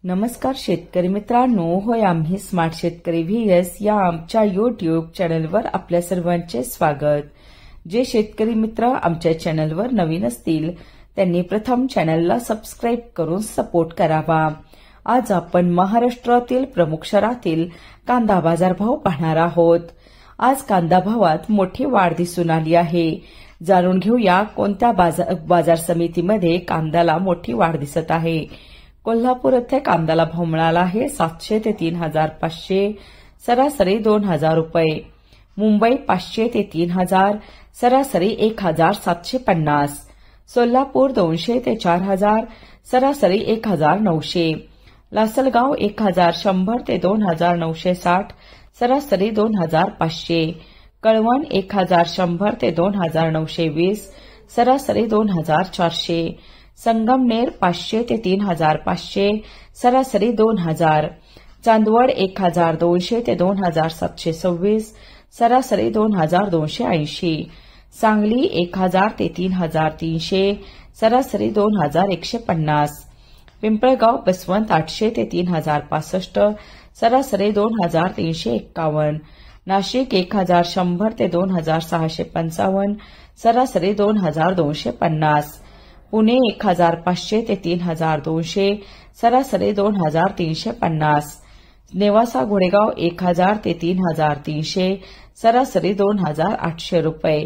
नमस्कार शेतकरी मित्रांनो, होय आम्ही स्मार्ट शेतकरी व्हीएस या आमच्या यूट्यूब चॅनलवर आपल्या सर्वांचे स्वागत। जे शेतकरी मित्र आमच्या चॅनलवर नवीन असतील त्यांनी प्रथम चॅनलला सबस्क्राइब करून सपोर्ट करावा। आज आपण महाराष्ट्रातील प्रमुख शहरातील कांदा बाजारभाव पाहणार आहोत। आज कांदा भावात मोठी वाढ दिसून आली आहे। जाणून घेऊया कोणत्या बाजार समितीमध्ये कांद्याला मोठी वाढ दिसत आहे। कोल्हापूर येथे कांद्याला भाव मिळाला आहे 700 ते 3500, सरासरी 2000 रुपये। मुंबई 500 ते 3000, सरासरी 1750। सोलापूर 200 ते 4000, सरासरी 1900। लासलगाव 1100 ते 2960, सरासरी 2500। कळवण 1100 ते 2920, सरासरी 2400। संगमनेर 500 ते 3500, सरासरी 2000। चांदवड 1200 ते 2726, सरासरी 2280। सांगली 1000 ते 3300, सरासरी 2150। पिंपळगाव बसवंत 800 ते 3065, सरासरी 2351। नाशिक 1100 ते 2655, सरासरी 2250। पुणे 1500 ते 3200, सरासरी 2350। नेवासा घोडेगाव 1000 ते 3300, सरासरी 2800 रुपये।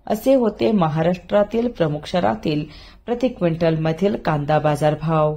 असे होते महाराष्ट्रातील प्रमुख शहरातील प्रति क्विंटल मधील कांदा बाजार भाव।